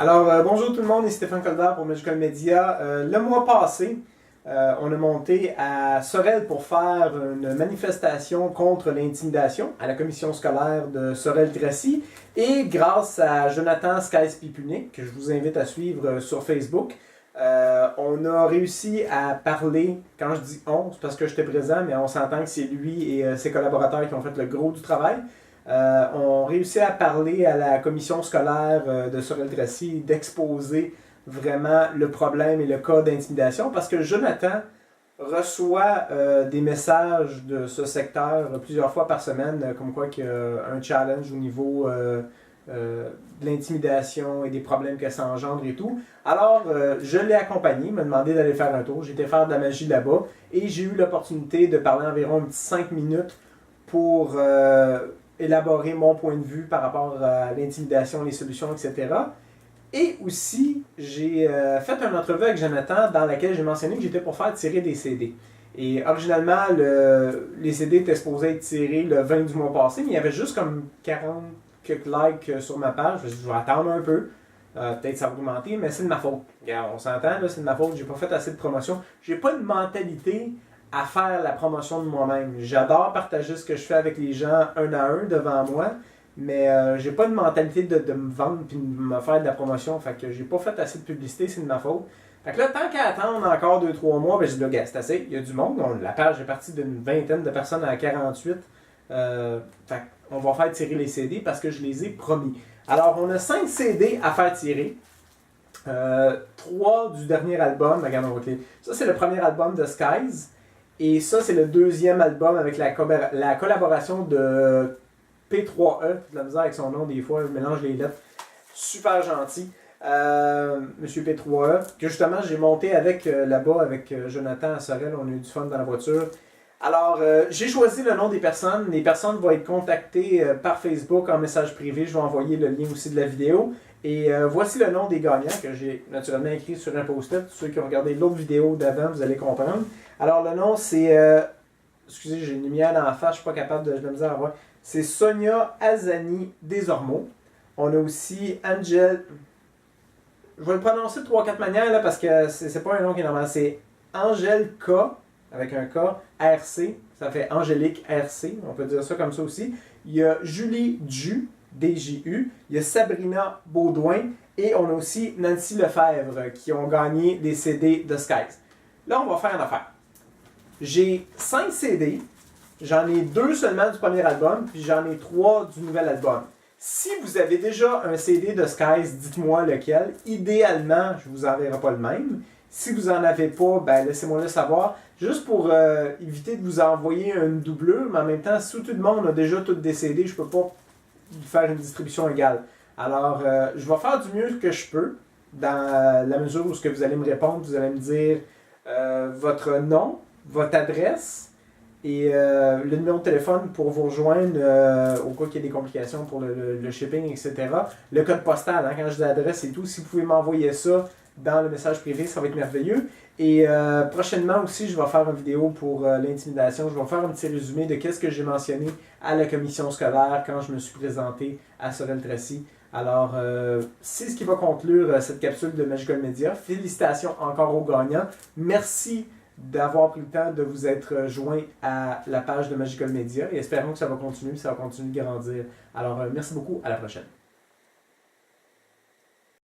Bonjour tout le monde, ici Stéphane Colbert pour Magical Media. Le mois passé, on a monté à Sorel pour faire une manifestation contre l'intimidation à la commission scolaire de Sorel-Tracy. Et grâce à Jonathan Skies-Pipunik, que je vous invite à suivre sur Facebook, on a réussi à parler, quand je dis on, c'est parce que j'étais présent, mais on s'entend que c'est lui et ses collaborateurs qui ont fait le gros du travail. On réussit à parler à la commission scolaire de Sorel-Tracy d'exposer vraiment le problème et le cas d'intimidation parce que Jonathan reçoit des messages de ce secteur plusieurs fois par semaine, comme quoi qu'il y a un challenge au niveau de l'intimidation et des problèmes que ça engendre et tout. Alors, je l'ai accompagné, il m'a demandé d'aller faire un tour. J'étais faire de la magie là-bas et j'ai eu l'opportunité de parler environ 5 minutes pour élaborer mon point de vue par rapport à l'intimidation, les solutions, etc. Et aussi, j'ai fait une entrevue avec Jonathan dans laquelle j'ai mentionné que j'étais pour faire tirer des CD. Et originalement, les CD étaient supposés être tirés le 20 du mois passé, mais il y avait juste comme 40 quelques likes sur ma page. Je vais attendre un peu. Peut-être ça va augmenter, mais c'est de ma faute. Regarde, on s'entend, là, c'est de ma faute. J'ai pas fait assez de promotion. J'ai pas une mentalité à faire la promotion de moi-même. J'adore partager ce que je fais avec les gens un à un devant moi, mais j'ai pas une mentalité de me vendre et de me faire de la promotion. Fait que j'ai pas fait assez de publicité, c'est de ma faute. Fait que là, tant qu'à attendre encore 2-3 mois, ben je dis là, c'est assez, il y a du monde. La page est partie d'une vingtaine de personnes à 48. Fait qu'on va faire tirer les CD parce que je les ai promis. Alors, on a 5 CD à faire tirer. 3 du dernier album. Regarde, on va cliquer. Ça, c'est le premier album de Skies. Et ça, c'est le deuxième album avec la collaboration de P3E. J'ai de la misère avec son nom, des fois, je mélange les lettres. Super gentil. Monsieur P3E, que justement, j'ai monté avec là-bas avec Jonathan à Sorel. On a eu du fun dans la voiture. Alors, j'ai choisi le nom des personnes. Les personnes vont être contactées par Facebook en message privé. Je vais envoyer le lien aussi de la vidéo. Et voici le nom des gagnants que j'ai naturellement écrit sur un post-it. Ceux qui ont regardé l'autre vidéo d'avant, vous allez comprendre. Alors, le nom, c'est... excusez, j'ai une lumière dans la face, je ne suis pas capable de... J'ai de la misère à voir. C'est Sonia Azani Desormeaux. On a aussi Angel... Je vais le prononcer de 3-4 manières, là, parce que c'est pas un nom qui est normal. C'est Angel K, avec un K, RC. Ça fait Angélique RC. On peut dire ça comme ça aussi. Il y a Julie Du, DJU. Il y a Sabrina Baudouin. Et on a aussi Nancy Lefebvre, qui ont gagné des CD de Skies. Là, on va faire une affaire. J'ai 5 CD, j'en ai 2 seulement du premier album, puis j'en ai 3 du nouvel album. Si vous avez déjà un CD de Skies, dites-moi lequel. Idéalement, je ne vous enverrai pas le même. Si vous n'en avez pas, ben laissez-moi le savoir. Juste pour éviter de vous envoyer une doublure, mais en même temps, si tout le monde a déjà tous des CD, je ne peux pas faire une distribution égale. Alors, je vais faire du mieux que je peux, dans la mesure où ce que vous allez me répondre, vous allez me dire votre nom, votre adresse et le numéro de téléphone pour vous rejoindre au cas qu'il y ait des complications pour le shipping, etc. Le code postal, hein, quand je dis l'adresse et tout, si vous pouvez m'envoyer ça dans le message privé, ça va être merveilleux. Et prochainement aussi, je vais faire une vidéo pour l'intimidation. Je vais faire un petit résumé de qu'est-ce que j'ai mentionné à la commission scolaire quand je me suis présenté à Sorel-Tracy. Alors, c'est ce qui va conclure cette capsule de Magical Media. Félicitations encore aux gagnants. Merci d'avoir pris le temps de vous être joint à la page de Magical Media et espérons que ça va continuer de grandir. Alors, merci beaucoup, à la prochaine.